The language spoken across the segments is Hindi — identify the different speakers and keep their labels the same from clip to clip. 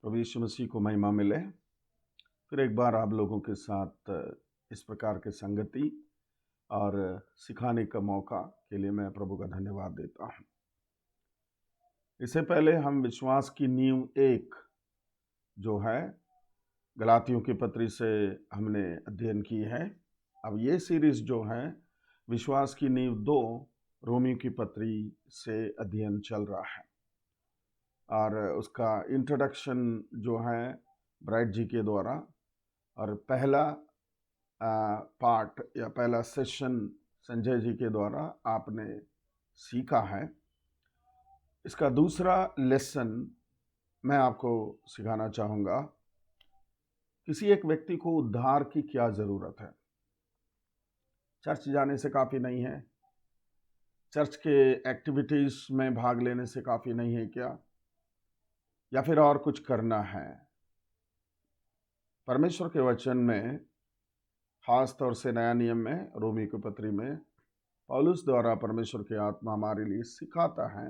Speaker 1: प्रभु यीशु मसीह को महिमा मिले। फिर एक बार आप लोगों के साथ इस प्रकार के संगति और सिखाने का मौका के लिए मैं प्रभु का धन्यवाद देता हूँ। इससे पहले हम विश्वास की नींव एक जो है गलातियों की पत्री से हमने अध्ययन की है। अब ये सीरीज जो है विश्वास की नींव 2 रोमियो की पत्री से अध्ययन चल रहा है और उसका इंट्रोडक्शन जो है ब्राइट जी के द्वारा और पहला पार्ट या पहला सेशन संजय जी के द्वारा आपने सीखा है। इसका दूसरा लेसन मैं आपको सिखाना चाहूँगा। किसी एक व्यक्ति को उद्धार की क्या ज़रूरत है? चर्च जाने से काफ़ी नहीं है? चर्च के एक्टिविटीज़ में भाग लेने से काफ़ी नहीं है क्या? या फिर और कुछ करना है? परमेश्वर के वचन में खास तौर से नया नियम में रोमियो की पत्री में पौलुस द्वारा परमेश्वर की आत्मा हमारे लिए सिखाता है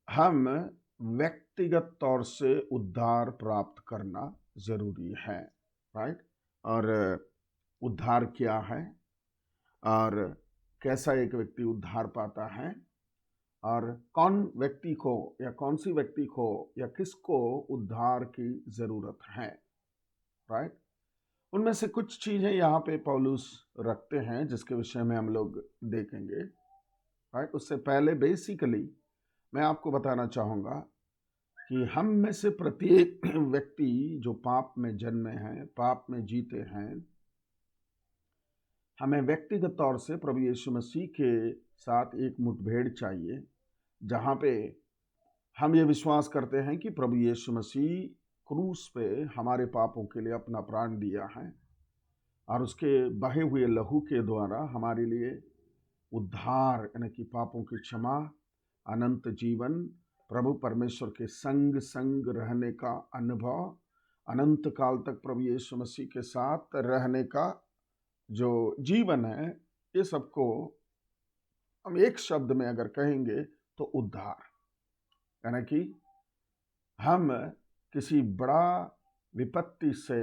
Speaker 1: हम व्यक्तिगत तौर से उद्धार प्राप्त करना जरूरी है, राइट? और उद्धार क्या है और कैसा एक व्यक्ति उद्धार पाता है और कौन व्यक्ति को या कौन सी व्यक्ति को या किसको उद्धार की जरूरत है, राइट? उनमें से कुछ चीजें यहाँ पे पौलुस रखते हैं जिसके विषय में हम लोग देखेंगे, राइट? उससे पहले बेसिकली मैं आपको बताना चाहूँगा कि हम में से प्रत्येक व्यक्ति जो पाप में जन्मे हैं, पाप में जीते हैं, हमें व्यक्तिगत तौर से प्रभु यीशु मसीह के साथ एक मुठभेड़ चाहिए जहाँ पे हम ये विश्वास करते हैं कि प्रभु यीशु मसीह क्रूस पे हमारे पापों के लिए अपना प्राण दिया है और उसके बहे हुए लहू के द्वारा हमारे लिए उद्धार यानी कि पापों की क्षमा, अनंत जीवन, प्रभु परमेश्वर के संग संग रहने का अनुभव, अनंत काल तक प्रभु यीशु मसीह के साथ रहने का जो जीवन है, ये सबको हम एक शब्द में अगर कहेंगे तो उद्धार। यानी कि हम किसी बड़ा विपत्ति से,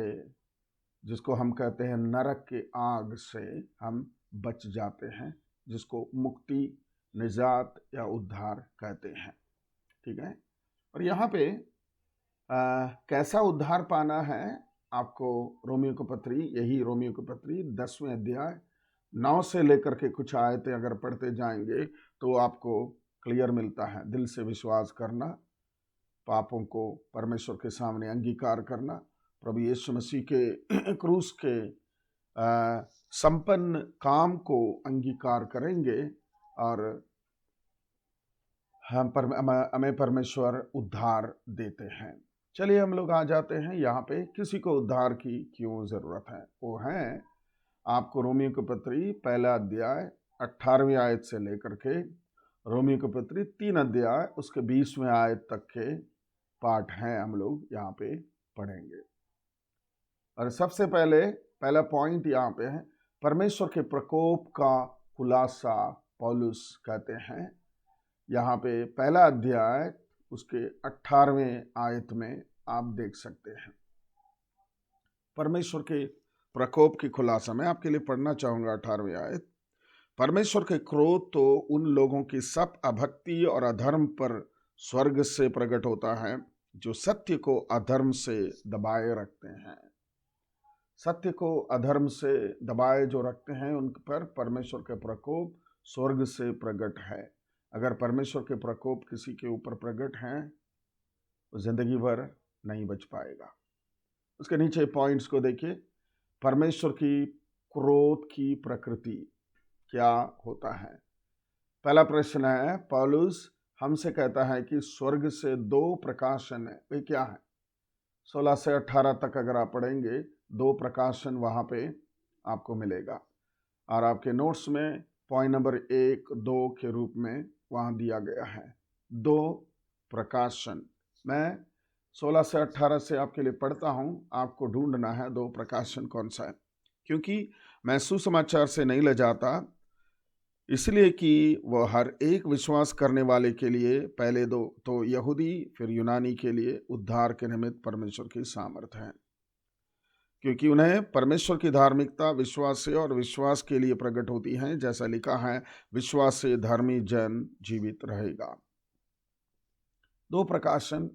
Speaker 1: जिसको हम कहते हैं नरक के आग से, हम बच जाते हैं, जिसको मुक्ति, निजात या उद्धार कहते हैं, ठीक है? और यहाँ पे कैसा उद्धार पाना है आपको रोमियो की पत्री, यही रोमियो की पत्री 10वें अध्याय 9 से लेकर के कुछ आयतें अगर पढ़ते जाएंगे तो आपको क्लियर मिलता है। दिल से विश्वास करना, पापों को परमेश्वर के सामने अंगीकार करना, प्रभु यीशु मसीह के क्रूस के संपन्न काम को अंगीकार करेंगे और हमें परमेश्वर उद्धार देते हैं। चलिए हम लोग आ जाते हैं यहाँ पे किसी को उद्धार की क्यों ज़रूरत है। वो है आपको रोमियो की पत्री पहला अध्याय 18वीं आयत से लेकर के रोमियो की पत्री 3 अध्याय उसके 20वें आयत तक के पाठ हैं, हम लोग यहाँ पे पढ़ेंगे। और सबसे पहला पॉइंट यहाँ पे है परमेश्वर के प्रकोप का खुलासा। पौलुस कहते हैं यहाँ पे पहला अध्याय उसके 18वें आयत में आप देख सकते हैं परमेश्वर के प्रकोप की खुलासा। मैं आपके लिए पढ़ना चाहूँगा 18वीं आयत। परमेश्वर के क्रोध तो उन लोगों की सब अभक्ति और अधर्म पर स्वर्ग से प्रकट होता है जो सत्य को अधर्म से दबाए रखते हैं। सत्य को अधर्म से दबाए जो रखते हैं उन पर परमेश्वर के प्रकोप स्वर्ग से प्रकट है। अगर परमेश्वर के प्रकोप किसी के ऊपर प्रकट हैं वो जिंदगी भर नहीं बच पाएगा। उसके नीचे पॉइंट्स को देखिए। परमेश्वर की क्रोध की प्रकृति क्या होता है? पहला प्रश्न है, पौलुस हमसे कहता है कि स्वर्ग से 2 प्रकाशन है। वे क्या है? 16 से 18 तक अगर आप पढ़ेंगे 2 प्रकाशन वहाँ पे आपको मिलेगा और आपके नोट्स में पॉइंट नंबर 1, 2 के रूप में वहाँ दिया गया है 2 प्रकाशन। मैं 16 से 18 से आपके लिए पढ़ता हूँ, आपको ढूंढना है 2 प्रकाशन कौन सा है, क्योंकि मैं सुसमाचार से नहीं ले जाता, इसलिए कि वह हर एक विश्वास करने वाले के लिए, पहले दो तो यहूदी फिर यूनानी के लिए उद्धार के निमित्त परमेश्वर की सामर्थ है, क्योंकि उन्हें परमेश्वर की धार्मिकता विश्वास से और विश्वास के लिए प्रकट होती है। जैसा लिखा है, विश्वास से धर्मी जन जीवित रहेगा। दो प्रकाशन,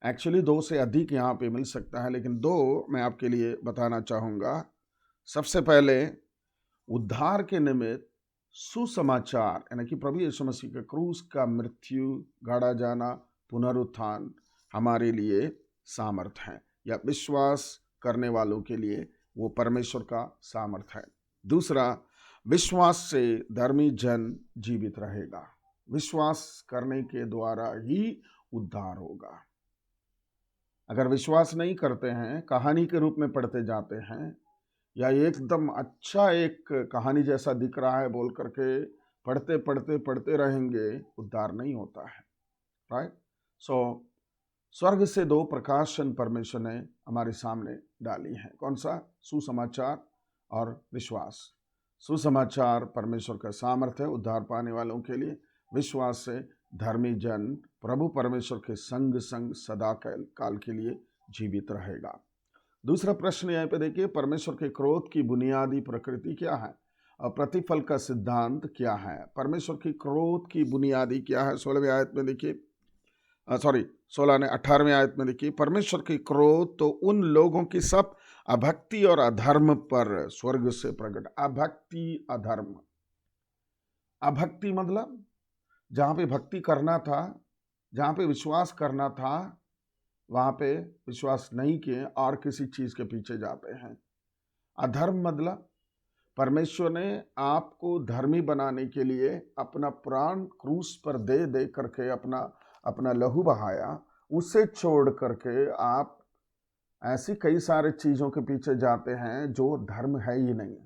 Speaker 1: एक्चुअली दो से अधिक यहाँ पे मिल सकता है, लेकिन दो मैं आपके लिए बताना चाहूँगा। सबसे पहले, उद्धार के निमित्त सुसमाचार, यानी कि प्रभु यीशु मसीह के क्रूस का मृत्यु, गाड़ा जाना, पुनरुत्थान हमारे लिए सामर्थ है, या विश्वास करने वालों के लिए वो परमेश्वर का सामर्थ है। दूसरा, विश्वास से धर्मी जन जीवित रहेगा। विश्वास करने के द्वारा ही उद्धार होगा। अगर विश्वास नहीं करते हैं, कहानी के रूप में पढ़ते जाते हैं, या एकदम अच्छा एक कहानी जैसा दिख रहा है बोल करके पढ़ते पढ़ते पढ़ते रहेंगे, उद्धार नहीं होता है। राइट? सो स्वर्ग से दो प्रकाशन परमेश्वर ने हमारे सामने डाली हैं। कौन सा? सुसमाचार और विश्वास। सुसमाचार परमेश्वर का सामर्थ्य है उद्धार पाने वालों के लिए। विश्वास से धर्मी जन प्रभु परमेश्वर के संग संग सदा काल के लिए जीवित रहेगा। दूसरा प्रश्न यहाँ पे देखिए, परमेश्वर के क्रोध की बुनियादी प्रकृति क्या है और प्रतिफल का सिद्धांत क्या है? परमेश्वर की क्रोध की बुनियादी क्या है? 16वें आयत में देखिए, 18वें आयत में देखिए, परमेश्वर की क्रोध तो उन लोगों की सब अभक्ति और अधर्म पर स्वर्ग से प्रकट। अभक्ति, अधर्म। अभक्ति मतलब जहाँ पे भक्ति करना था, जहाँ पे विश्वास करना था, वहाँ पे विश्वास नहीं किए और किसी चीज़ के पीछे जाते हैं। अधर्म मतलब परमेश्वर ने आपको धर्मी बनाने के लिए अपना प्राण क्रूस पर दे दे करके अपना लहू बहाया, उसे छोड़ करके आप ऐसी कई सारे चीज़ों के पीछे जाते हैं जो धर्म है ही नहीं,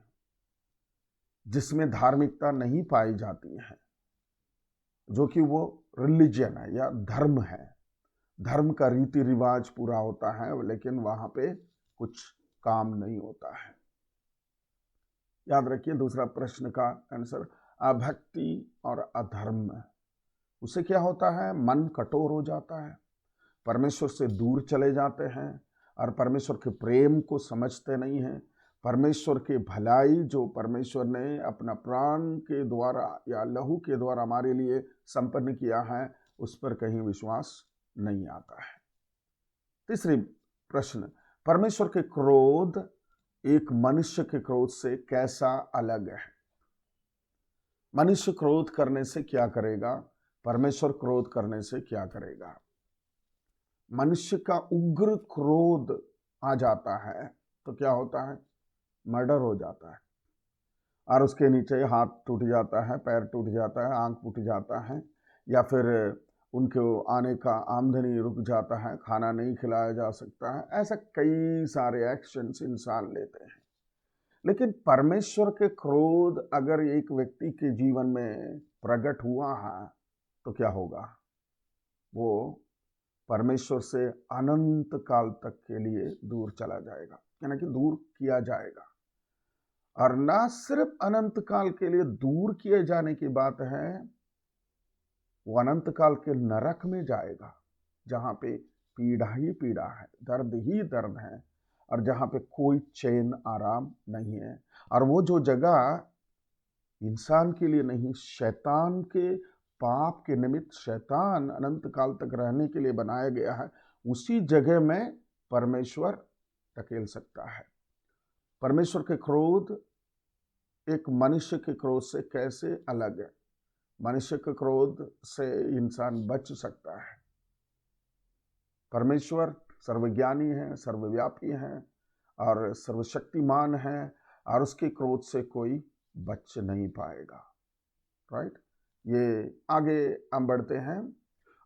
Speaker 1: जिसमें धार्मिकता नहीं पाई जाती है, जो कि वो रिलीजन है या धर्म है। धर्म का रीति रिवाज पूरा होता है, लेकिन वहां पे कुछ काम नहीं होता है। याद रखिए, दूसरा प्रश्न का आंसर अभक्ति और अधर्म। उससे क्या होता है? मन कठोर हो जाता है, परमेश्वर से दूर चले जाते हैं और परमेश्वर के प्रेम को समझते नहीं हैं। परमेश्वर की भलाई जो परमेश्वर ने अपना प्राण के द्वारा या लहू के द्वारा हमारे लिए संपन्न किया है, उस पर कहीं विश्वास नहीं आता है। तीसरी प्रश्न, परमेश्वर के क्रोध एक मनुष्य के क्रोध से कैसा अलग है? मनुष्य क्रोध करने से क्या करेगा? परमेश्वर क्रोध करने से क्या करेगा? मनुष्य का उग्र क्रोध आ जाता है तो क्या होता है? मर्डर हो जाता है, और उसके नीचे हाथ टूट जाता है, पैर टूट जाता है, आंख टूट जाता है, या फिर उनके आने का आमदनी रुक जाता है, खाना नहीं खिलाया जा सकता है। ऐसा कई सारे एक्शंस इंसान लेते हैं। लेकिन परमेश्वर के क्रोध अगर एक व्यक्ति के जीवन में प्रकट हुआ है तो क्या होगा? वो परमेश्वर से अनंत काल तक के लिए दूर चला जाएगा, यानी कि दूर किया जाएगा। और ना सिर्फ अनंत काल के लिए दूर किए जाने की बात है, वो अनंत काल के नरक में जाएगा, जहां पे पीड़ा ही पीड़ा है, दर्द ही दर्द है, और जहां पे कोई चैन आराम नहीं है। और वो जो जगह इंसान के लिए नहीं, शैतान के पाप के निमित्त शैतान अनंत काल तक रहने के लिए बनाया गया है, उसी जगह में परमेश्वर धकेल सकता है। परमेश्वर के क्रोध एक मनुष्य के क्रोध से कैसे अलग है? मनुष्य के क्रोध से इंसान बच सकता है। परमेश्वर सर्वज्ञानी है, सर्वव्यापी है और सर्वशक्तिमान है, और उसके क्रोध से कोई बच नहीं पाएगा। राइट? ये आगे हम बढ़ते हैं,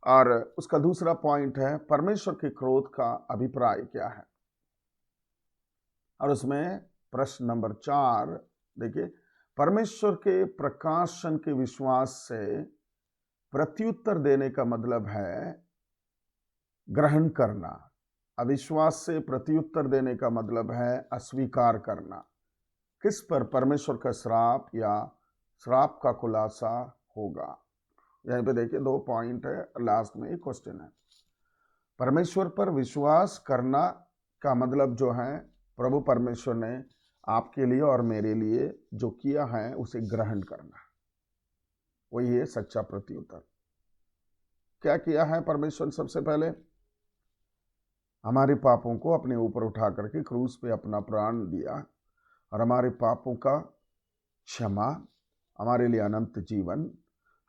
Speaker 1: और उसका दूसरा पॉइंट है परमेश्वर के क्रोध का अभिप्राय क्या है। और उसमें प्रश्न नंबर 4 देखिए, परमेश्वर के प्रकाशन के विश्वास से प्रत्युत्तर देने का मतलब है ग्रहण करना। अविश्वास से प्रत्युत्तर देने का मतलब है अस्वीकार करना। किस पर? परमेश्वर का श्राप या श्राप का खुलासा होगा। यहीं पे देखिए 2 पॉइंट है, लास्ट में एक क्वेश्चन है। परमेश्वर पर विश्वास करना का मतलब जो है, प्रभु परमेश्वर ने आपके लिए और मेरे लिए जो किया है उसे ग्रहण करना, वही है सच्चा प्रत्युत्तर। क्या किया है परमेश्वर? सबसे पहले हमारे पापों को अपने ऊपर उठा करके क्रूस पे अपना प्राण दिया और हमारे पापों का क्षमा, हमारे लिए अनंत जीवन,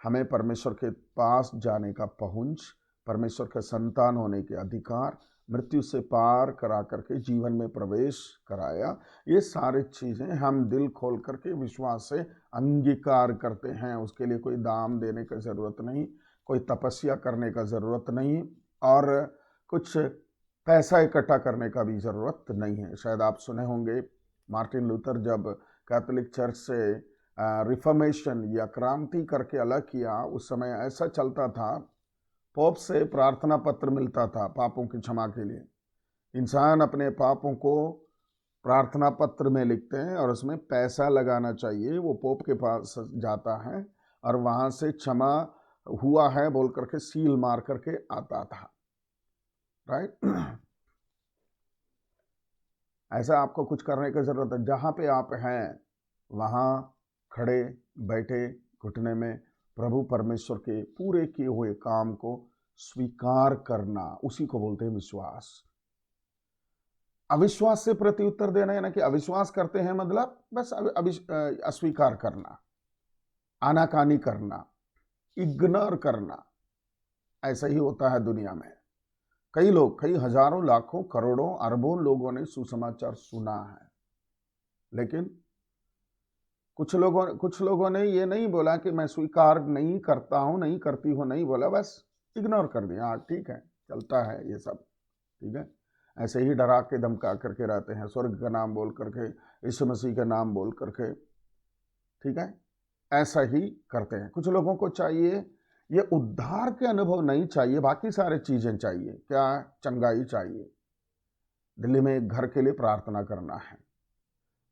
Speaker 1: हमें परमेश्वर के पास जाने का पहुंच, परमेश्वर का संतान होने के अधिकार, मृत्यु से पार करा करके जीवन में प्रवेश कराया। ये सारी चीज़ें हम दिल खोल करके विश्वास से अंगीकार करते हैं। उसके लिए कोई दाम देने की ज़रूरत नहीं, कोई तपस्या करने का ज़रूरत नहीं, और कुछ पैसा इकट्ठा करने का भी ज़रूरत नहीं है। शायद आप सुने होंगे, मार्टिन लूथर जब कैथोलिक चर्च से रिफॉर्मेशन या क्रांति करके अलग किया, उस समय ऐसा चलता था, पोप से प्रार्थना पत्र मिलता था पापों की क्षमा के लिए। इंसान अपने पापों को प्रार्थना पत्र में लिखते हैं और उसमें पैसा लगाना चाहिए। वो पोप के पास जाता है और वहाँ से क्षमा हुआ है बोल करके सील मार करके आता था, राइट। ऐसा आपको कुछ करने की ज़रूरत है। जहाँ पे आप हैं वहाँ खड़े बैठे घुटने में प्रभु परमेश्वर के पूरे किए हुए काम को स्वीकार करना, उसी को बोलते हैं विश्वास। अविश्वास से प्रत्युत्तर देना है ना, कि अविश्वास करते हैं मतलब बस अस्वीकार करना, आनाकानी करना, इग्नोर करना। ऐसा ही होता है दुनिया में। कई लोग, कई हजारों लाखों करोड़ों अरबों लोगों ने सुसमाचार सुना है, लेकिन कुछ लोगों ने ये नहीं बोला कि मैं स्वीकार नहीं करता हूं, नहीं करती हूं, नहीं बोला, बस इग्नोर कर दिया। हाँ ठीक है, चलता है ये सब, ठीक है। ऐसे ही डरा के धमका करके रहते हैं, स्वर्ग का नाम बोल करके, यीशु मसीह का नाम बोल करके, ठीक है, ऐसा ही करते हैं। कुछ लोगों को चाहिए, ये उद्धार के अनुभव नहीं चाहिए, बाकी सारे चीजें चाहिए। क्या? चंगाई चाहिए, दिल्ली में एक घर के लिए प्रार्थना करना है,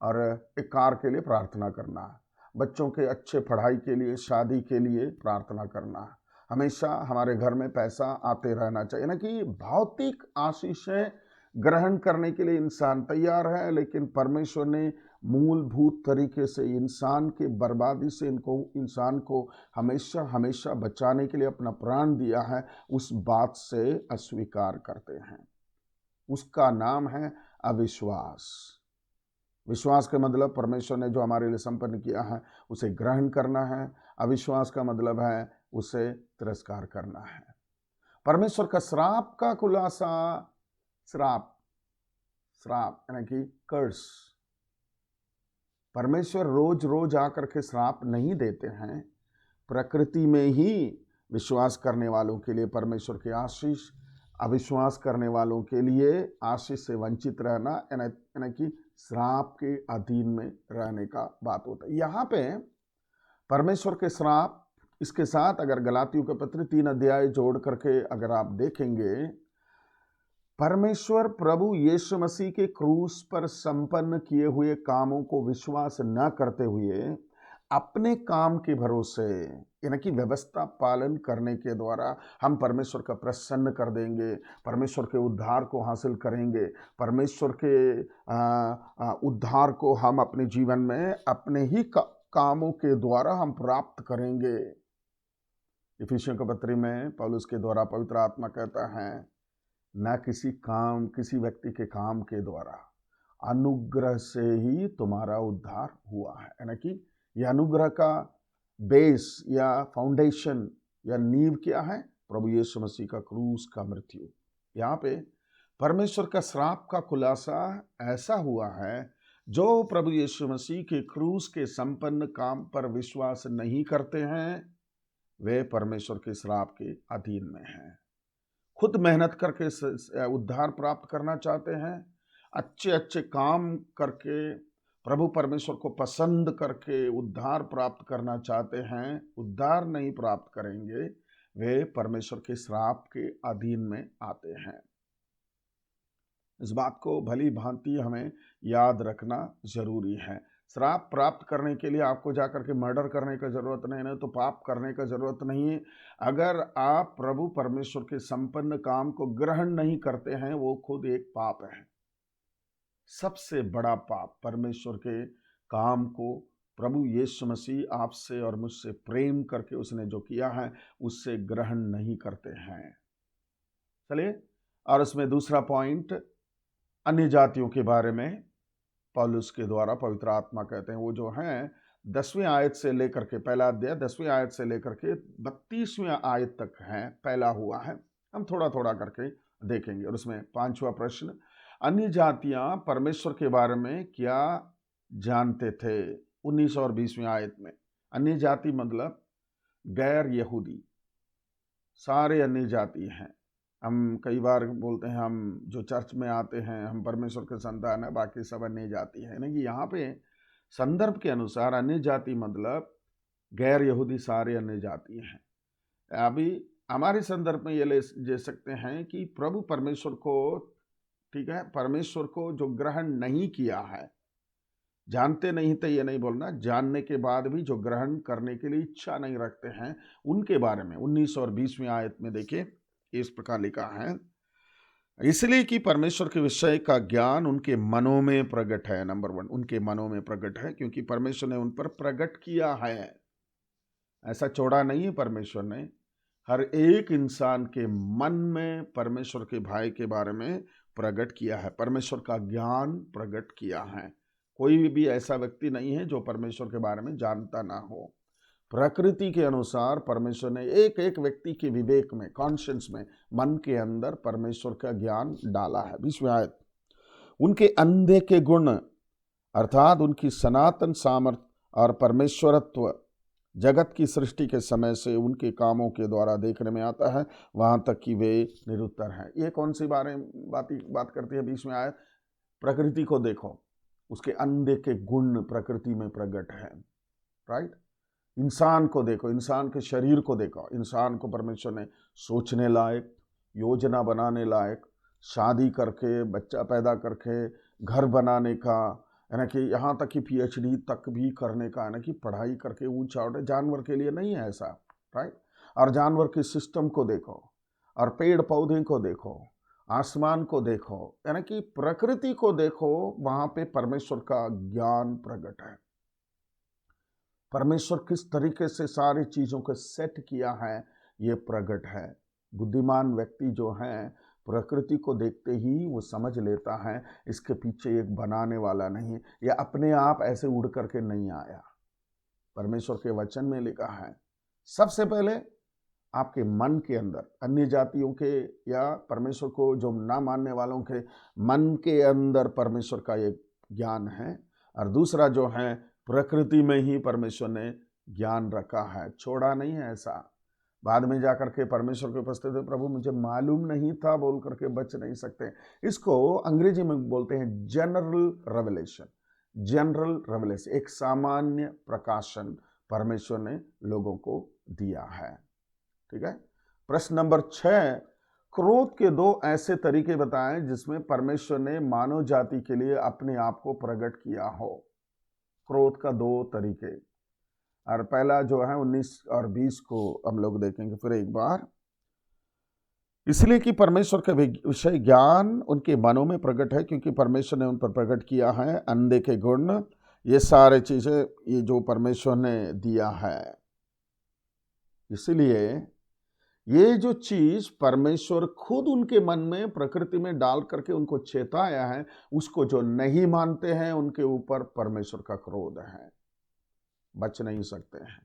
Speaker 1: और एक कार के लिए प्रार्थना करना है, बच्चों के अच्छे पढ़ाई के लिए, शादी के लिए प्रार्थना करना है, हमेशा हमारे घर में पैसा आते रहना चाहिए ना, कि भौतिक आशीषें ग्रहण करने के लिए इंसान तैयार है। लेकिन परमेश्वर ने मूलभूत तरीके से इंसान की बर्बादी से इंसान को हमेशा हमेशा बचाने के लिए अपना प्राण दिया है, उस बात से अस्वीकार करते हैं। उसका नाम है अविश्वास। विश्वास का मतलब परमेश्वर ने जो हमारे लिए संपन्न किया है उसे ग्रहण करना है। अविश्वास का मतलब है उसे तिरस्कार करना है। परमेश्वर का श्राप का खुलासा, श्राप यानी कि कर्स। परमेश्वर रोज रोज आकर के श्राप नहीं देते हैं। प्रकृति में ही विश्वास करने वालों के लिए परमेश्वर की आशीष, अविश्वास करने वालों के लिए आशीष से वंचित रहना, यानी कि श्राप के अधीन में रहने का बात होता है। यहाँ पे परमेश्वर के श्राप, इसके साथ अगर गलातियों के पत्र 3 अध्याय जोड़ करके अगर आप देखेंगे, परमेश्वर प्रभु यीशु मसीह के क्रूस पर संपन्न किए हुए कामों को विश्वास न करते हुए अपने काम के भरोसे, यानी कि व्यवस्था पालन करने के द्वारा हम परमेश्वर का प्रसन्न कर देंगे, परमेश्वर के उद्धार को हासिल करेंगे, परमेश्वर के उद्धार को हम अपने जीवन में अपने ही कामों के द्वारा हम प्राप्त करेंगे। इफिसियों के पत्री में पौलुस के द्वारा पवित्र आत्मा कहता है, न किसी व्यक्ति के काम के द्वारा, अनुग्रह से ही तुम्हारा उद्धार हुआ है। यानी कि यह अनुग्रह का बेस या फाउंडेशन या नींव क्या है? प्रभु यीशु मसीह का क्रूस का मृत्यु। यहाँ पे परमेश्वर का श्राप का खुलासा ऐसा हुआ है, जो प्रभु यीशु मसीह के क्रूस के संपन्न काम पर विश्वास नहीं करते हैं, वे परमेश्वर के श्राप के अधीन में हैं। खुद मेहनत करके उद्धार प्राप्त करना चाहते हैं, अच्छे अच्छे काम करके प्रभु परमेश्वर को पसंद करके उद्धार प्राप्त करना चाहते हैं, उद्धार नहीं प्राप्त करेंगे, वे परमेश्वर के श्राप के अधीन में आते हैं। इस बात को भली भांति हमें याद रखना जरूरी है। श्राप प्राप्त करने के लिए आपको जाकर के मर्डर करने का ज़रूरत नहीं है, तो पाप करने का ज़रूरत नहीं है। अगर आप प्रभु परमेश्वर के संपन्न काम को ग्रहण नहीं करते हैं, वो खुद एक पाप है। सबसे बड़ा पाप परमेश्वर के काम को प्रभु यीशु मसीह आपसे और मुझसे प्रेम करके उसने जो किया है उससे ग्रहण नहीं करते हैं। चलिए, और उसमें दूसरा पॉइंट अन्य जातियों के बारे में पौलुस के द्वारा पवित्र आत्मा कहते हैं, वो जो हैं 10वीं आयत से लेकर के, पहला अध्याय 10वीं आयत से लेकर के 32वीं आयत तक है, पहला हुआ है। हम थोड़ा थोड़ा करके देखेंगे। और उसमें 5वां प्रश्न, अन्य जातियां परमेश्वर के बारे में क्या जानते थे? 19 और 20वीं आयत में अन्य जाति मतलब गैर यहूदी, सारे अन्य जाति हैं। हम कई बार बोलते हैं हम जो चर्च में आते हैं हम परमेश्वर के संतान है, बाकी सब अन्य जाति है। नहीं, यहाँ पे संदर्भ के अनुसार अन्य जाति मतलब गैर यहूदी, सारे अन्य जाति हैं। अभी हमारे संदर्भ में ये ले सकते हैं कि प्रभु परमेश्वर को, ठीक है, परमेश्वर को जो ग्रहण नहीं किया है, जानते नहीं थे ये नहीं बोलना, जानने के बाद भी जो ग्रहण करने के लिए इच्छा नहीं रखते हैं, उनके बारे में 19 और 20वीं आयत में देखिए इस प्रकार लिखा है, इसलिए कि परमेश्वर के विषय का ज्ञान उनके मनों में प्रकट है। नंबर 1, उनके मनों में प्रकट है, क्योंकि परमेश्वर ने उन पर प्रकट किया है। ऐसा छोड़ा नहीं है, परमेश्वर ने हर एक इंसान के मन में परमेश्वर के भाई के बारे में प्रकट किया है, परमेश्वर का ज्ञान प्रकट किया है। कोई भी ऐसा व्यक्ति नहीं है जो परमेश्वर के बारे में जानता ना हो। प्रकृति के अनुसार परमेश्वर ने एक एक व्यक्ति के विवेक में, कॉन्शियंस में, मन के अंदर परमेश्वर का ज्ञान डाला है। 20वीं आयत, उनके अंधे के गुण अर्थात उनकी सनातन सामर्थ्य और परमेश्वरत्व जगत की सृष्टि के समय से उनके कामों के द्वारा देखने में आता है, वहां तक कि वे निरुत्तर हैं। ये कौन सी बात करती है 20वीं आयत? प्रकृति को देखो, उसके अंधे के गुण प्रकृति में प्रकट है, राइट। इंसान को देखो, इंसान के शरीर को देखो, इंसान को परमेश्वर ने सोचने लायक, योजना बनाने लायक, शादी करके, बच्चा पैदा करके, घर बनाने का, है ना, कि यहाँ तक कि PhD तक भी करने का, है ना, कि पढ़ाई करके ऊंचा उठे। जानवर के लिए नहीं है ऐसा, राइट। और जानवर के सिस्टम को देखो, और पेड़ पौधे को देखो, आसमान को देखो, है ना, कि प्रकृति को देखो, वहां पे परमेश्वर का ज्ञान प्रकट है। परमेश्वर किस तरीके से सारी चीज़ों को सेट किया है ये प्रकट है। बुद्धिमान व्यक्ति जो है प्रकृति को देखते ही वो समझ लेता है इसके पीछे एक बनाने वाला नहीं, या अपने आप ऐसे उड़ करके नहीं आया। परमेश्वर के वचन में लिखा है सबसे पहले आपके मन के अंदर, अन्य जातियों के या परमेश्वर को जो ना मानने वालों के मन के अंदर परमेश्वर का एक ज्ञान है, और दूसरा जो है प्रकृति में ही परमेश्वर ने ज्ञान रखा है, छोड़ा नहीं है ऐसा। बाद में जाकर के परमेश्वर के उपस्थित में प्रभु मुझे मालूम नहीं था बोल करके बच नहीं सकते। इसको अंग्रेजी में बोलते हैं जनरल रेवलेशन। जनरल रेवलेशन, एक सामान्य प्रकाशन परमेश्वर ने लोगों को दिया है, ठीक है। प्रश्न नंबर 6, क्रोध के 2 ऐसे तरीके बताएं जिसमें परमेश्वर ने मानव जाति के लिए अपने आप को प्रकट किया हो। क्रोध का 2 तरीके, और पहला जो है 19 और 20 को हम लोग देखेंगे फिर एक बार। इसलिए कि परमेश्वर का विषय ज्ञान उनके मनों में प्रकट है, क्योंकि परमेश्वर ने उन पर प्रकट किया है। अंधे के गुण, ये सारे चीजें ये जो परमेश्वर ने दिया है। इसलिए ये जो चीज परमेश्वर खुद उनके मन में प्रकृति में डाल करके उनको चेताया है, उसको जो नहीं मानते हैं उनके ऊपर परमेश्वर का क्रोध है, बच नहीं सकते हैं।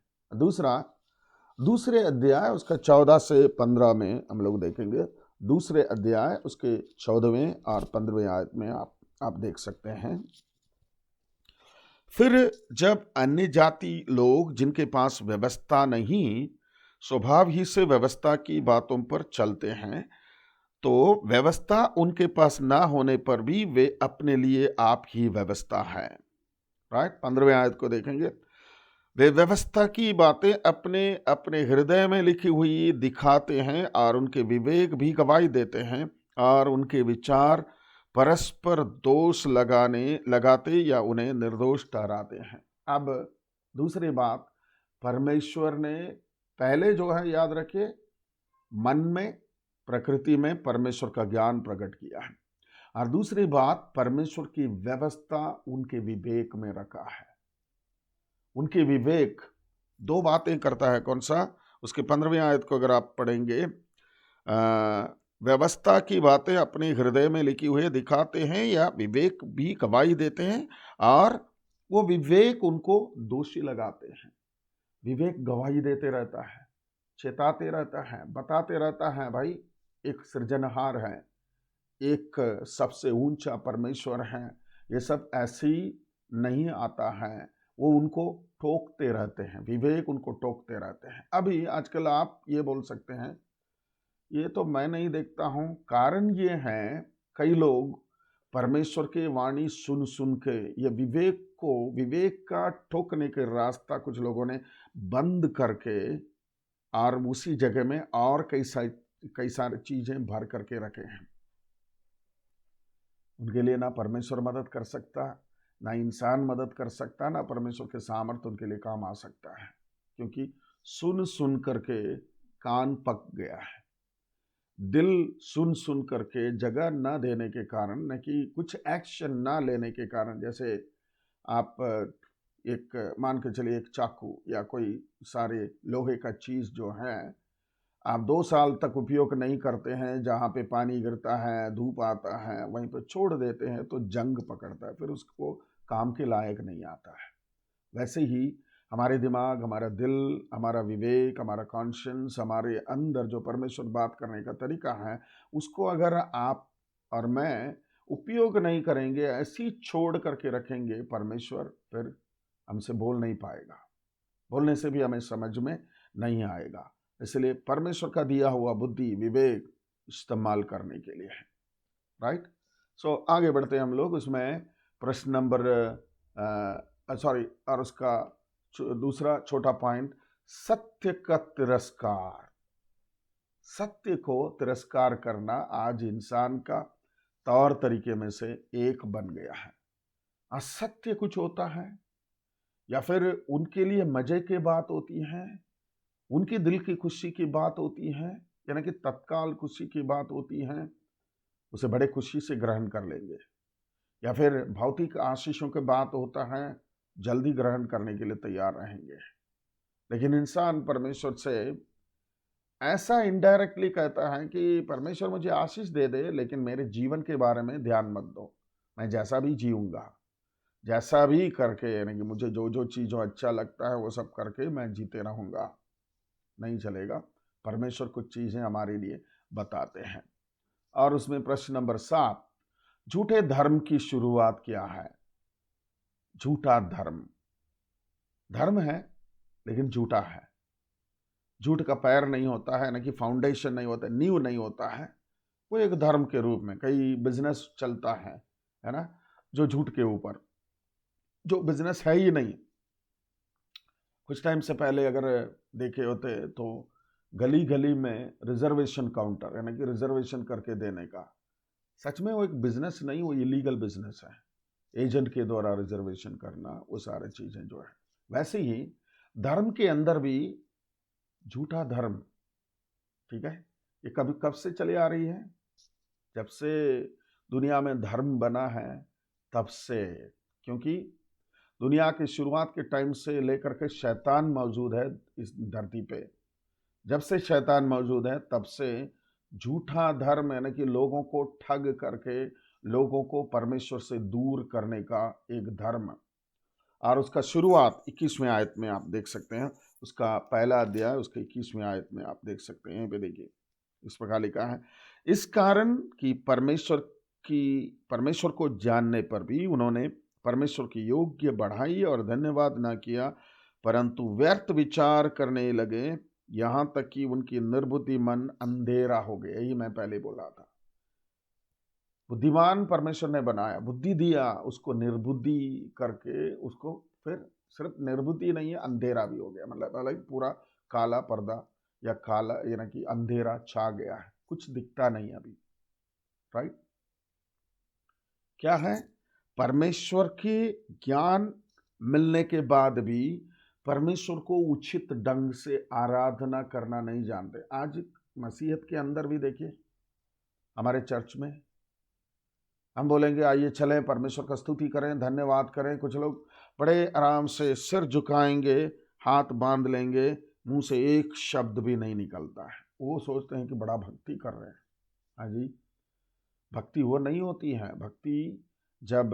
Speaker 1: दूसरे अध्याय उसका 14 से 15 में हम लोग देखेंगे। दूसरे अध्याय उसके 14वें और 15वें आयत में आप देख सकते हैं। फिर जब अन्य जाति लोग जिनके पास व्यवस्था नहीं स्वभाव ही से व्यवस्था की बातों पर चलते हैं, तो व्यवस्था उनके पास ना होने पर भी वे अपने लिए आप ही व्यवस्था है, राइट। 15वें आयत को देखेंगे। वे व्यवस्था की बातें अपने अपने हृदय में लिखी हुई दिखाते हैं और उनके विवेक भी गवाही देते हैं, और उनके विचार परस्पर दोष लगाते या उन्हें निर्दोष ठहराते हैं। अब दूसरी बात, परमेश्वर ने पहले जो है याद रखिए, मन में, प्रकृति में परमेश्वर का ज्ञान प्रकट किया है, और दूसरी बात, परमेश्वर की व्यवस्था उनके विवेक में रखा है। उनके विवेक दो बातें करता है। कौन सा? उसके 15वीं आयत को अगर आप पढ़ेंगे, व्यवस्था की बातें अपने हृदय में लिखी हुई दिखाते हैं या विवेक भी गवाही देते हैं, और वो विवेक उनको दोषी लगाते हैं। विवेक गवाही देते रहता है, चेताते रहता है, बताते रहता है, भाई एक सृजनहार है, एक सबसे ऊंचा परमेश्वर है, ये सब ऐसे ही नहीं आता है। वो उनको टोकते रहते हैं, विवेक उनको टोकते रहते हैं। अभी आजकल आप ये बोल सकते हैं, ये तो मैं नहीं देखता हूं। कारण ये है, कई लोग परमेश्वर के वाणी सुन सुन के ये विवेक का ठोकने के रास्ता कुछ लोगों ने बंद करके और उसी जगह में और कई सारी चीजें भर करके रखे हैं। उनके लिए ना परमेश्वर मदद कर सकता, ना इंसान मदद कर सकता, ना परमेश्वर के सामर्थ्य उनके लिए काम आ सकता है, क्योंकि सुन सुन करके कान पक गया है। दिल सुन सुन करके जगह ना देने के कारण, न कि कुछ एक्शन ना लेने के कारण, जैसे आप एक मान के चलिए एक चाकू या कोई सारे लोहे का चीज़ जो है, आप 2 साल तक उपयोग नहीं करते हैं, जहाँ पे पानी गिरता है, धूप आता है, वहीं पे छोड़ देते हैं तो जंग पकड़ता है, फिर उसको काम के लायक नहीं आता है। वैसे ही हमारे दिमाग, हमारा दिल, हमारा विवेक, हमारा कॉन्शियंस, हमारे अंदर जो परमेश्वर बात करने का तरीका है, उसको अगर आप और मैं उपयोग नहीं करेंगे, ऐसी छोड़ करके रखेंगे, परमेश्वर फिर हमसे बोल नहीं पाएगा। बोलने से भी हमें समझ में नहीं आएगा। इसलिए परमेश्वर का दिया हुआ बुद्धि, विवेक इस्तेमाल करने के लिए है। राइट? सो आगे बढ़ते हैं हम लोग। उसमें प्रश्न नंबर और उसका दूसरा छोटा पॉइंट, सत्य का तिरस्कार। सत्य को तिरस्कार करना आज इंसान का तौर तरीके में से एक बन गया है। असत्य कुछ होता है या फिर उनके लिए मजे की बात होती है, उनकी दिल की खुशी की बात होती है, यानी कि तत्काल खुशी की बात होती है, उसे बड़े खुशी से ग्रहण कर लेंगे। या फिर भौतिक आशीषों की बात होता है, जल्दी ग्रहण करने के लिए तैयार रहेंगे। लेकिन इंसान परमेश्वर से ऐसा इनडायरेक्टली कहता है कि परमेश्वर मुझे आशीष दे दे, लेकिन मेरे जीवन के बारे में ध्यान मत दो। मैं जैसा भी जीऊंगा, जैसा भी करके, यानी कि मुझे जो जो चीज़ अच्छा लगता है वो सब करके मैं जीते रहूंगा। नहीं चलेगा। परमेश्वर कुछ चीज़ें हमारे लिए बताते हैं। और उसमें प्रश्न नंबर 7, झूठे धर्म की शुरुआत क्या है? झूठा धर्म, धर्म है लेकिन झूठा है। झूठ का पैर नहीं होता है, न कि फाउंडेशन नहीं होता, नींव नहीं होता है। वो एक धर्म के रूप में कई बिजनेस चलता है ना, जो झूठ के ऊपर, जो बिजनेस है ही नहीं। कुछ टाइम से पहले अगर देखे होते तो गली गली में रिजर्वेशन काउंटर, यानी कि रिजर्वेशन करके देने का, सच में वो एक बिजनेस नहीं, वो इलीगल बिजनेस है। एजेंट के द्वारा रिजर्वेशन करना, वो सारी चीजें जो है। वैसे ही धर्म के अंदर भी झूठा धर्म, ठीक है, ये कभी कब से चली आ रही है? जब से दुनिया में धर्म बना है तब से। क्योंकि दुनिया की शुरुआत के टाइम से लेकर के शैतान मौजूद है इस धरती पे। जब से शैतान मौजूद है तब से झूठा धर्म, यानी कि लोगों को ठग करके लोगों को परमेश्वर से दूर करने का एक धर्म। और उसका शुरुआत 21वें आयत में आप देख सकते हैं। उसका पहला अध्याय उसके 21वें आयत में आप देख सकते हैं। यहाँ पे देखिए, इस प्रकार लिखा है, इस कारण कि परमेश्वर को जानने पर भी उन्होंने परमेश्वर की योग्य बढ़ाई और धन्यवाद न किया, परंतु व्यर्थ विचार करने लगे, यहाँ तक कि उनकी निर्बुद्धि मन अंधेरा हो गया। यही मैं पहले बोला था। बुद्धिमान परमेश्वर ने बनाया, बुद्धि दिया, उसको निर्बुद्धि करके उसको फिर सिर्फ निर्बुद्धि नहीं है, अंधेरा भी हो गया। मतलब अलग पूरा काला पर्दा या काला, यानी कि अंधेरा छा गया है, कुछ दिखता नहीं अभी। राइट? क्या है? परमेश्वर के ज्ञान मिलने के बाद भी परमेश्वर को उचित ढंग से आराधना करना नहीं जानते। आज मसीहत के अंदर भी देखिए, हमारे चर्च में हम बोलेंगे आइए चलें परमेश्वर का स्तुति करें, धन्यवाद करें। कुछ लोग बड़े आराम से सिर झुकाएंगे, हाथ बांध लेंगे, मुंह से एक शब्द भी नहीं निकलता है। वो सोचते हैं कि बड़ा भक्ति कर रहे हैं। हाँ जी, भक्ति वो नहीं होती है। भक्ति जब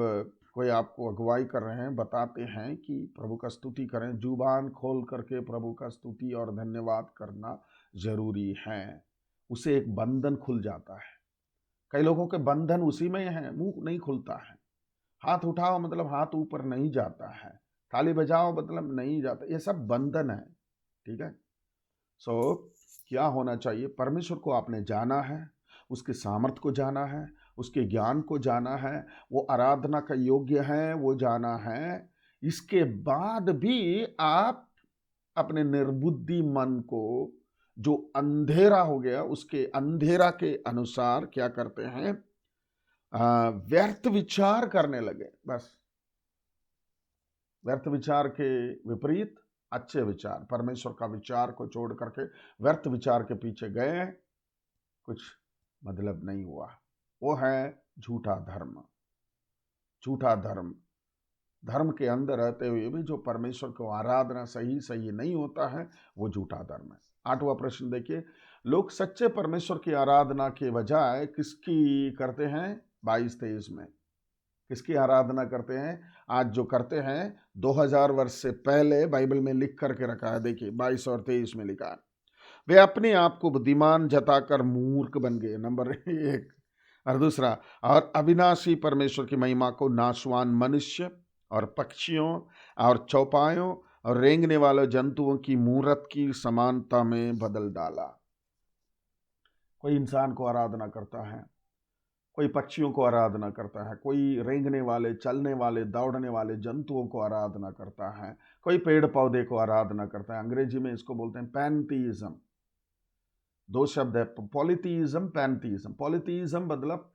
Speaker 1: कोई आपको अगुवाई कर रहे हैं, बताते हैं कि प्रभु का स्तुति करें, जुबान खोल करके प्रभु का स्तुति और धन्यवाद करना जरूरी है। उसे एक बंधन खुल जाता है। कई लोगों के बंधन उसी में है, मुंह नहीं खुलता है। हाथ उठाओ मतलब हाथ ऊपर नहीं जाता है, ताली बजाओ मतलब नहीं जाता। ये सब बंधन है। ठीक है। सो क्या होना चाहिए? परमेश्वर को आपने जाना है, उसके सामर्थ्य को जाना है, उसके ज्ञान को जाना है, वो आराधना का योग्य है वो जाना है। इसके बाद भी आप अपने निर्बुद्धि मन को, जो अंधेरा हो गया, उसके अंधेरा के अनुसार क्या करते हैं? व्यर्थ विचार करने लगे। बस व्यर्थ विचार के विपरीत अच्छे विचार, परमेश्वर का विचार को छोड़ करके व्यर्थ विचार के पीछे गए, कुछ मतलब नहीं हुआ। वो है झूठा धर्म। झूठा धर्म, धर्म के अंदर रहते हुए भी जो परमेश्वर को आराधना सही नहीं होता है, वो झूठा धर्म है। 8वां प्रश्न देखिए, लोग सच्चे परमेश्वर की आराधना के बजाय किसकी करते हैं? 22-23 में किसकी आराधना करते हैं? आज जो करते हैं 2000 वर्ष से पहले बाइबल में लिख करके रखा है। देखिए 22 और 23 में लिखा है, वे अपने आप को बुद्धिमान जताकर मूर्ख बन गए, नंबर 1। और दूसरा, और अविनाशी परमेश्वर की महिमा को नाशवान मनुष्य और पक्षियों और चौपायों और रेंगने वाले जंतुओं की मूर्त की समानता में बदल डाला। कोई इंसान को आराधना करता है, कोई पक्षियों को आराधना करता है, कोई रेंगने वाले, चलने वाले, दौड़ने वाले जंतुओं को आराधना करता है, कोई पेड़ पौधे को आराधना करता है। अंग्रेजी में इसको बोलते हैं पैंथीइज्म। 2 शब्द है, पॉलिथीइज्म, पैंथीइज्म। पॉलिथीइज्म मतलब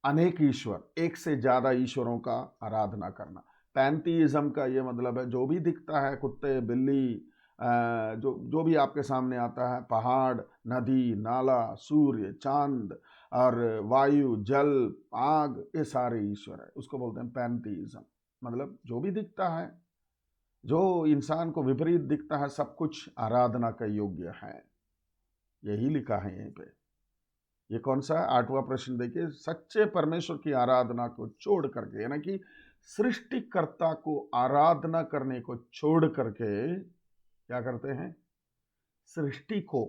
Speaker 1: अनेक ईश्वर, एक से ज्यादा ईश्वरों का आराधना करना। पैंथीइज्म का ये मतलब है जो भी दिखता है, कुत्ते, बिल्ली, जो जो भी आपके सामने आता है, पहाड़, नदी, नाला, सूर्य, चांद और वायु, जल, आग, ये सारे ईश्वर है। उसको बोलते हैं पैंथीइज्म। मतलब जो भी दिखता है, जो इंसान को विपरीत दिखता है, सब कुछ आराधना का योग्य है। यही लिखा है यहीं पे। ये कौन सा है? 8वां प्रश्न देखिए, सच्चे परमेश्वर की आराधना को छोड़ करके, यानी कि सृष्टिकर्ता को आराधना करने को छोड़ करके क्या करते हैं? सृष्टि को,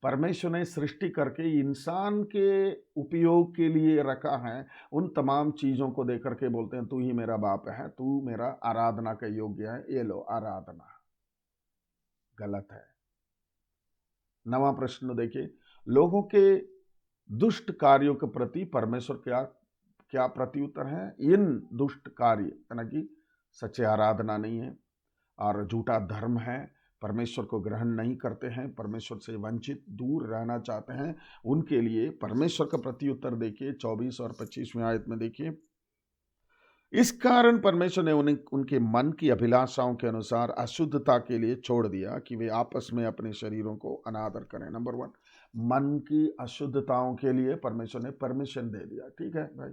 Speaker 1: परमेश्वर ने सृष्टि करके इंसान के उपयोग के लिए रखा है, उन तमाम चीजों को देख करके बोलते हैं तू ही मेरा बाप है, तू मेरा आराधना का योग्य है, ये लो आराधना। गलत है। 9वां प्रश्न देखिए, लोगों के दुष्ट कार्यों के प्रति परमेश्वर क्या क्या प्रत्युत्तर है? इन दुष्ट कार्य यानी कि सच्चे आराधना नहीं है और झूठा धर्म है, परमेश्वर को ग्रहण नहीं करते हैं, परमेश्वर से वंचित दूर रहना चाहते हैं, उनके लिए परमेश्वर का प्रत्युत्तर देखिए 24 और 25वें आयत में देखिए, इस कारण परमेश्वर ने उन्हें उनके मन की अभिलाषाओं के अनुसार अशुद्धता के लिए छोड़ दिया कि वे आपस में अपने शरीरों को अनादर करें। नंबर 1, मन की अशुद्धताओं के लिए परमेश्वर ने परमिशन दे दिया। ठीक है भाई,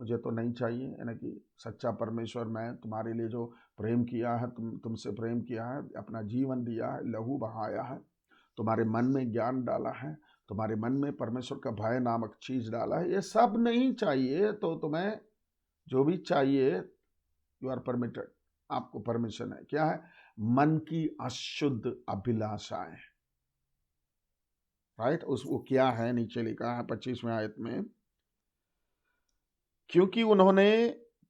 Speaker 1: मुझे तो नहीं चाहिए, यानी कि सच्चा परमेश्वर, मैं तुम्हारे लिए जो प्रेम किया है, तुमसे प्रेम किया है, अपना जीवन दिया है, लहू बहाया है, तुम्हारे मन में ज्ञान डाला है, तुम्हारे मन में परमेश्वर का भय नामक चीज डाला है, ये सब नहीं चाहिए तो तुम्हें जो भी चाहिए यू आर परमिटेड, आपको परमिशन है। क्या है? मन की अशुद्ध अभिलाषाएं। राइट, उस वो क्या है? नीचे लिखा है 25वें आयत में, क्योंकि उन्होंने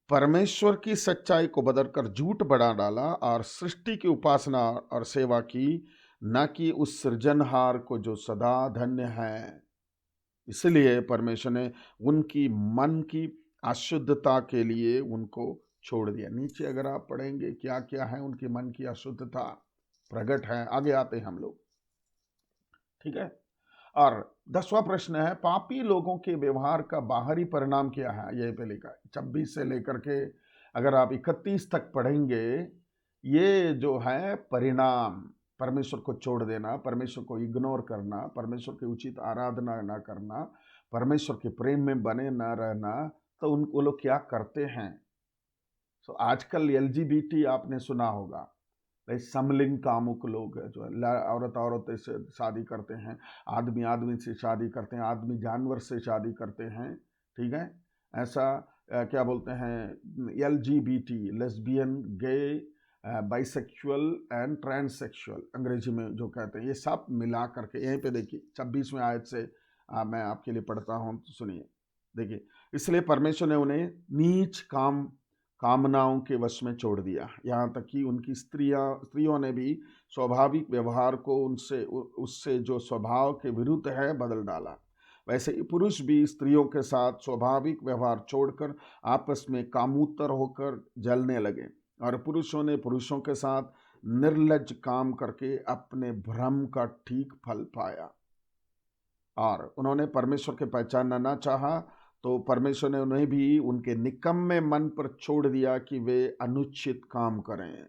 Speaker 1: परमेश्वर की सच्चाई को बदलकर झूठ बढ़ा डाला और सृष्टि की उपासना और सेवा की, न कि उस सृजनहार को जो सदा धन्य है। इसलिए परमेश्वर ने उनकी मन की अशुद्धता के लिए उनको छोड़ दिया। नीचे अगर आप पढ़ेंगे क्या क्या है उनकी मन की अशुद्धता प्रकट है, आगे आते हैं हम लोग। ठीक है, और 10वां प्रश्न है, पापी लोगों के व्यवहार का बाहरी परिणाम क्या है? यहीं पे लिखा है 26 से लेकर के अगर आप 31 तक पढ़ेंगे, ये जो है परिणाम, परमेश्वर को छोड़ देना, परमेश्वर को इग्नोर करना, परमेश्वर की उचित आराधना ना करना, परमेश्वर के प्रेम में बने ना रहना, तो वो लोग क्या करते हैं। सो आजकल एलजीबीटी आपने सुना होगा, भाई समलिंग कामुक लोग जो है, औरत औरत से शादी करते हैं, आदमी आदमी से शादी करते हैं, आदमी जानवर से शादी करते हैं, ठीक है। ऐसा क्या बोलते हैं, LGBT, lesbian, gay, bisexual and transsexual अंग्रेजी में जो कहते हैं, ये सब मिला करके यहीं पे देखिए 26वें आयत से मैं आपके लिए पढ़ता हूँ, तो सुनिए। देखिए, इसलिए परमेश्वर ने उन्हें नीच कामनाओं के वश में छोड़ दिया, यहाँ तक कि उनकी स्त्रियों ने भी स्वाभाविक व्यवहार को उससे जो स्वभाव के विरुद्ध है बदल डाला। वैसे ही पुरुष भी स्त्रियों के साथ स्वाभाविक व्यवहार छोड़कर आपस में कामूतर होकर जलने लगे, और पुरुषों ने पुरुषों के साथ निर्लज्ज काम करके अपने भ्रम का ठीक फल पाया। और उन्होंने परमेश्वर के पहचानना ना चाहा, तो परमेश्वर ने उन्हें भी उनके निकम्मे मन पर छोड़ दिया कि वे अनुचित काम करें।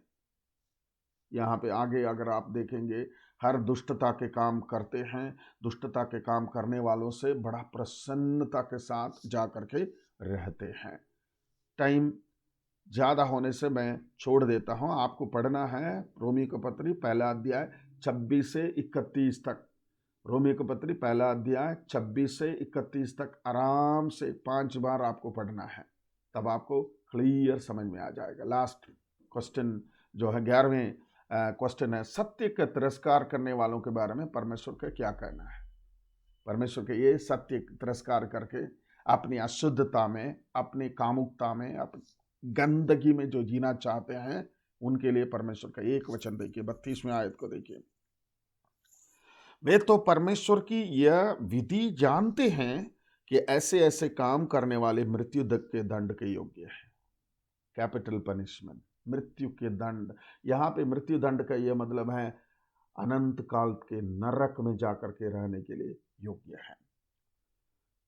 Speaker 1: यहाँ पे आगे अगर आप देखेंगे, हर दुष्टता के काम करते हैं, दुष्टता के काम करने वालों से बड़ा प्रसन्नता के साथ जा करके रहते हैं। टाइम ज़्यादा होने से मैं छोड़ देता हूँ, आपको पढ़ना है रोमी का पत्री पहला अध्याय 26 से 31 तक। रोमी की पत्री पहला अध्याय 26 से 31 तक आराम से 5 बार आपको पढ़ना है, तब आपको क्लियर समझ में आ जाएगा। लास्ट क्वेश्चन जो है 11वें क्वेश्चन है, सत्य का तिरस्कार करने वालों के बारे में परमेश्वर का क्या कहना है। परमेश्वर के ये सत्य तिरस्कार करके अपनी अशुद्धता में, अपनी कामुकता में, अपनी गंदगी में जो जीना चाहते हैं, उनके लिए परमेश्वर का एक वचन देखिए, 32वें आयत को देखिए। वे तो परमेश्वर की यह विधि जानते हैं कि ऐसे ऐसे काम करने वाले मृत्यु के दंड के योग्य हैं। कैपिटल पनिशमेंट, मृत्यु के दंड। यहाँ पे मृत्यु दंड का यह मतलब है अनंत काल के नरक में जाकर के रहने के लिए योग्य है।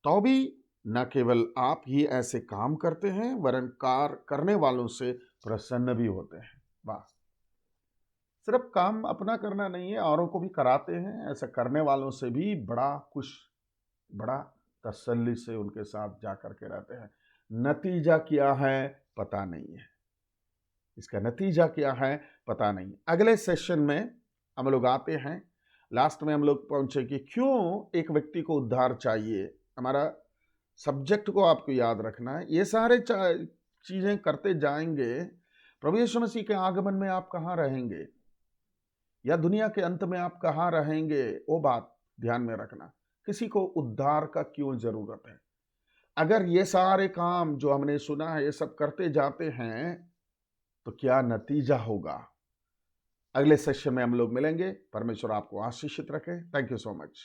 Speaker 1: तो भी न केवल आप ही ऐसे काम करते हैं, वरन कार करने वालों से प्रसन्न भी होते हैं। वाह, सिर्फ काम अपना करना नहीं है, औरों को भी कराते हैं। ऐसा करने वालों से भी बड़ा खुश, बड़ा तसल्ली से उनके साथ जा कर के रहते हैं। नतीजा क्या है पता नहीं है, इसका नतीजा क्या है पता नहीं। अगले सेशन में हम लोग आते हैं, लास्ट में हम लोग पहुंचे कि क्यों एक व्यक्ति को उद्धार चाहिए। हमारा सब्जेक्ट को आपको याद रखना है। ये सारे चीजें करते जाएंगे, प्रभु यीशु मसीह के आगमन में आप कहाँ रहेंगे, या दुनिया के अंत में आप कहाँ रहेंगे, वो बात ध्यान में रखना। किसी को उद्धार का क्यों जरूरत है? अगर ये सारे काम जो हमने सुना है ये सब करते जाते हैं, तो क्या नतीजा होगा? अगले सेशन में हम लोग मिलेंगे। परमेश्वर आपको आशीषित रखे। Thank you so much.